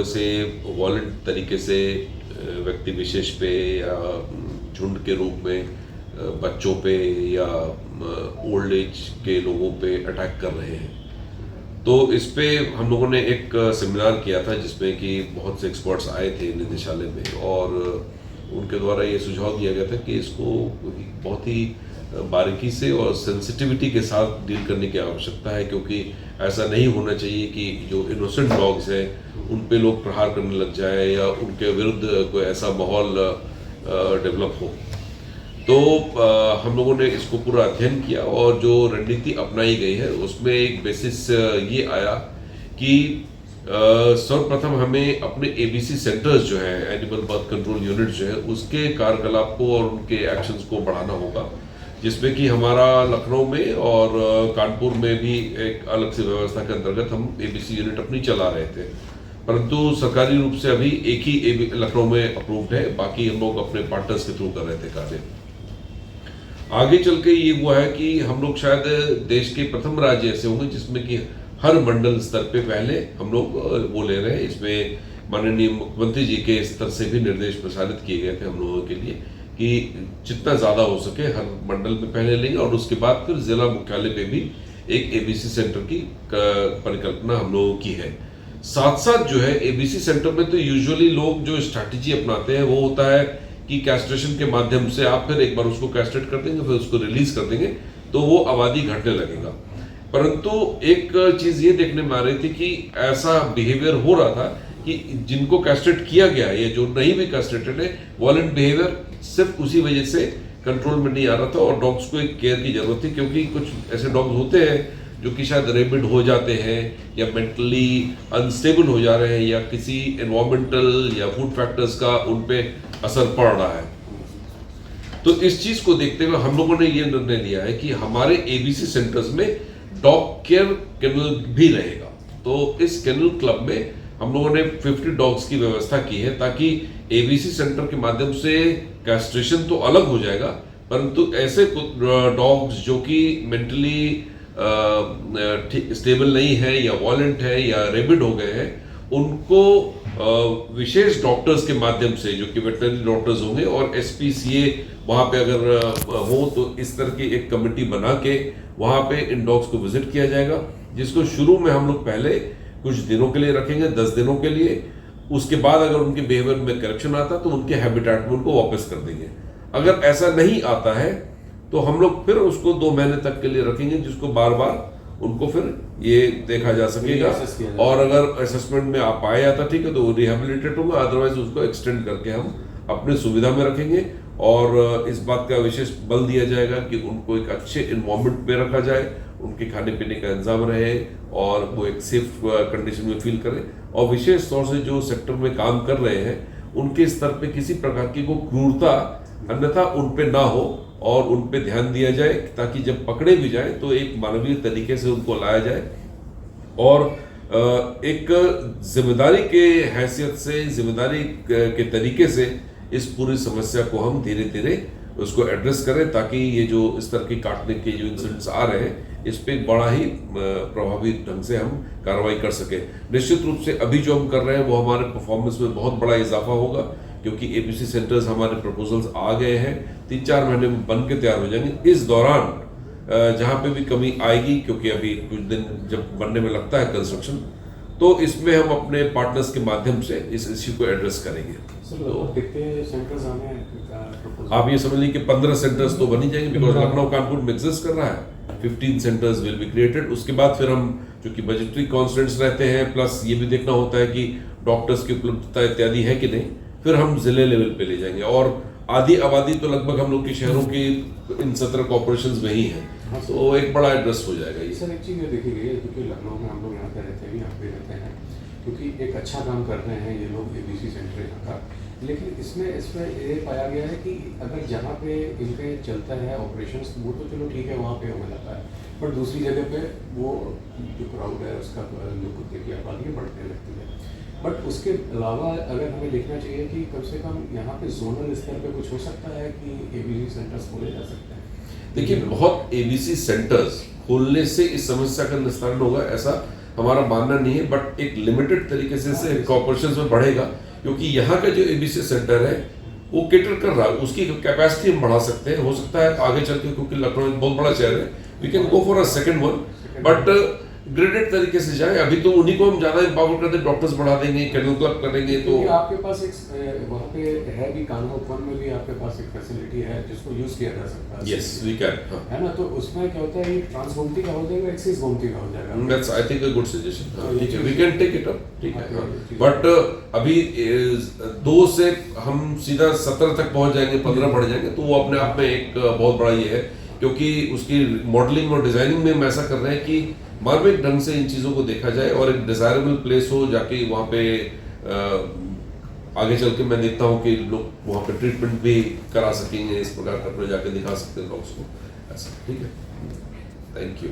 थोड़े से वॉलेंट तरीके से व्यक्ति विशेष पे या झुंड के रूप में बच्चों पे या ओल्ड एज के लोगों पे अटैक कर रहे हैं। तो इस पे हम लोगों ने एक सेमिनार किया था जिसमें कि बहुत से एक्सपर्ट्स आए थे निदेशालय में, और उनके द्वारा ये सुझाव दिया गया था कि इसको बहुत ही बारीकी से और सेंसिटिविटी के साथ डील करने की आवश्यकता है, क्योंकि ऐसा नहीं होना चाहिए कि जो इनोसेंट डॉग्स हैं उन पे लोग प्रहार करने लग जाए या उनके विरुद्ध कोई ऐसा माहौल डेवलप हो। तो हम लोगों ने इसको पूरा अध्ययन किया और जो रणनीति अपनाई गई है उसमें एक बेसिस ये आया कि सर्वप्रथम हमें अपने एबीसी सेंटर्स जो है, एनिमल बर्थ कंट्रोल यूनिट जो है, उसके कार्यकलाप को और उनके एक्शंस को बढ़ाना होगा, जिसमें कि हमारा लखनऊ में और कानपुर में भी एक अलग से व्यवस्था के अंतर्गत हम एबीसी यूनिट अपनी चला रहे थे, परंतु सरकारी रूप से अभी एक ही लखनऊ में अप्रूव्ड है, बाकी हम लोग अपने पार्टनर्स के थ्रू कर रहे थे कार्य। आगे चल के ये हुआ है कि हम लोग शायद देश के प्रथम राज्य ऐसे होंगे जिसमें कि हर मंडल स्तर पे पहले हम लोग वो ले रहे हैं। इसमें माननीय मुख्यमंत्री जी के स्तर से भी निर्देश प्रसारित किए गए थे हम लोगों के लिए कि जितना ज़्यादा हो सके हर मंडल में पहले लेंगे, और उसके बाद फिर जिला मुख्यालय पे भी एक एबीसी सेंटर की परिकल्पना हम लोगों की है। साथ साथ जो है एबीसी सेंटर में तो यूजुअली लोग जो स्ट्रैटेजी अपनाते हैं वो होता है कि कैस्ट्रेशन के माध्यम से आप फिर एक बार उसको कैस्ट्रेट कर देंगे, फिर उसको रिलीज कर देंगे तो वो आबादी घटने लगेगा। परंतु एक चीज ये देखने में आ रही थी कि ऐसा बिहेवियर हो रहा था कि जिनको कैस्ट्रेट किया गया या जो नहीं भी कैस्ट्रेटेड है, वॉलेंट बिहेवियर सिर्फ उसी वजह से कंट्रोल में नहीं आ रहा था और डॉग्स को एक केयर की जरूरत थी, क्योंकि कुछ ऐसे डॉग्स होते हैं जो कि शायद रेबिड हो जाते हैं या मेंटली अनस्टेबल हो जा रहे हैं या किसी एनवायरमेंटल या फूड फैक्टर्स का उन पे असर पड़ रहा है। तो इस चीज को देखते हुए हम लोगों ने ये निर्णय लिया है कि हमारे एबीसी सेंटर्स में डॉग केयर केनल भी रहेगा। तो इस केनल क्लब में हम लोगों ने 50 डॉग्स की व्यवस्था की है, ताकि एबीसी सेंटर के माध्यम से कैस्ट्रेशन तो अलग हो जाएगा, परंतु ऐसे डॉग्स जो कि मेंटली स्टेबल नहीं है या वॉलेंट है या रेबिड हो गए हैं, उनको विशेष डॉक्टर्स के माध्यम से, जो कि वेटनरी डॉक्टर्स होंगे और एसपीसीए वहाँ पे अगर हो तो इस तरह की एक कमेटी बना के वहाँ पे इन डॉग्स को विजिट किया जाएगा, जिसको शुरू में हम लोग पहले कुछ दिनों के लिए रखेंगे, 10 दिनों के लिए। उसके बाद अगर उनके बिहेवियर में करेक्शन आता तो उनके हैबिटेट में उनको वापस कर देंगे। अगर ऐसा नहीं आता है तो हम लोग फिर उसको 2 महीने तक के लिए रखेंगे, जिसको बार बार उनको फिर ये देखा जा सकेगा, और अगर असेसमेंट में आ पाया जाता ठीक है तो वो रिहेबिलिटेट होगा, अदरवाइज उसको एक्सटेंड करके हम अपने सुविधा में रखेंगे। और इस बात का विशेष बल दिया जाएगा कि उनको एक अच्छे इन्वायरमेंट में रखा जाए, उनके खाने पीने का इंतजाम रहे और वो एक सेफ कंडीशन में फील करें, और विशेष तौर से जो सेक्टर में काम कर रहे हैं उनके स्तर पे किसी प्रकार की को क्रूरता अन्यथा उन पे ना हो और उन पे ध्यान दिया जाए, ताकि जब पकड़े भी जाए तो एक मानवीय तरीके से उनको लाया जाए और एक जिम्मेदारी के हैसियत से, जिम्मेदारी के तरीके से इस पूरी समस्या को हम धीरे धीरे उसको एड्रेस करें, ताकि ये जो इस तरह की काटने के जो इंसिडेंट्स आ रहे हैं इस पे बड़ा ही प्रभावी ढंग से हम कार्रवाई कर सके। निश्चित रूप से अभी जो हम कर रहे हैं वो हमारे परफॉर्मेंस में बहुत बड़ा इजाफा होगा, क्योंकि एबीसी सेंटर्स हमारे प्रपोजल्स आ गए हैं, 3-4 महीने में बन के तैयार हो जाएंगे। इस दौरान जहाँ पे भी कमी आएगी, क्योंकि अभी कुछ दिन जब बनने में लगता है कंस्ट्रक्शन, तो इसमें हम अपने पार्टनर्स के माध्यम से इस इश्यू को एड्रेस करेंगे। तो आप ये समझ लीजिए कि 15 सेंटर्स तो बन ही जाएंगे, बिकॉज लखनऊ कानपुर में एग्जिस्ट कर रहा है। 15 सेंटर्स विल बी क्रिएटेड। उसके बाद फिर हम, चूंकि बजटरी कॉन्स्टेंट्स रहते हैं, प्लस ये भी देखना होता है कि डॉक्टर्स की उपलब्धता इत्यादि है कि नहीं, फिर हम जिले लेवल पे ले जाएंगे। और आधी आबादी तो लगभग हम लोग के शहरों की इन 17 कॉर्पोरेशंस में ही है, तो एक बड़ा एड्रेस हो जाएगा ये। सर एक चीज़ ये देखी गई है, क्योंकि लखनऊ में हम लोग यहाँ पे रहते हैं, यहाँ पे रहते हैं, क्योंकि एक अच्छा काम कर रहे हैं ये लोग एबीसी सेंटर यहाँ का, लेकिन इसमें ये पाया गया है कि अगर जहाँ पे इनके चलता है ऑपरेशंस वो तो चलो ठीक है, वहाँ पे हो जाता है, पर दूसरी जगह पे वो जो क्राउड है उसका जो कुत्ते की आबादी बढ़ने लगती है। बट उसके अलावा अगर हमें देखना चाहिए कि कम से कम यहाँ पे जोनल स्तर पे कुछ हो सकता है कि एबीसी सेंटर्स खोले जा सकते हैं। देखिए, बहुत एबीसी सेंटर्स खोलने से इस समस्या का निस्तारण होगा ऐसा हमारा मानना नहीं है, बट एक लिमिटेड तरीके से कॉर्पोरेशन में बढ़ेगा, क्योंकि यहाँ का जो एबीसी सेंटर है वो केटर कर रहा है, उसकी कैपेसिटी हम बढ़ा सकते हैं। हो सकता है आगे चल के, क्योंकि लखनऊ एक बहुत बड़ा शहर है, we can go for a second one, but graded तरीके से जाए। अभी तो उन्हीं को हम ज्यादा एम्पावर करते हैं, डॉक्टर्स बढ़ा देंगे, कैनल क्लब करेंगे, तो आपके पास एक वहाँ पे है भी, कान्हा उपवन में भी आपके पास एक फैसिलिटी है जिसको यूज किया जा सकता है। यस वी कैन, है ना, तो उसमें क्या होता है, ये ट्रांस गोमती का हो जाएगा, एक्सिस गोमती का हो जाएगा। That's I think a good suggestion. ठीक है, we can take it up, ठीक है। बट अभी 2 से हम सीधा 17 तक पहुंच जाएंगे, 15 बढ़ जाएंगे, तो वो अपने आप में एक बहुत बड़ा ये है, क्योंकि उसकी मॉडलिंग और डिजाइनिंग में हम ऐसा कर रहे हैं कि मार्मिक ढंग से इन चीज़ों को देखा जाए और एक डिजायरेबल प्लेस हो, जाके वहाँ पे आगे चल के मैं देखता हूँ कि लोग वहाँ पे ट्रीटमेंट भी करा सकेंगे, इस प्रकार का अपने जाके दिखा सकते हैं डॉक्टर्स को, ऐसा। ठीक है, थैंक यू।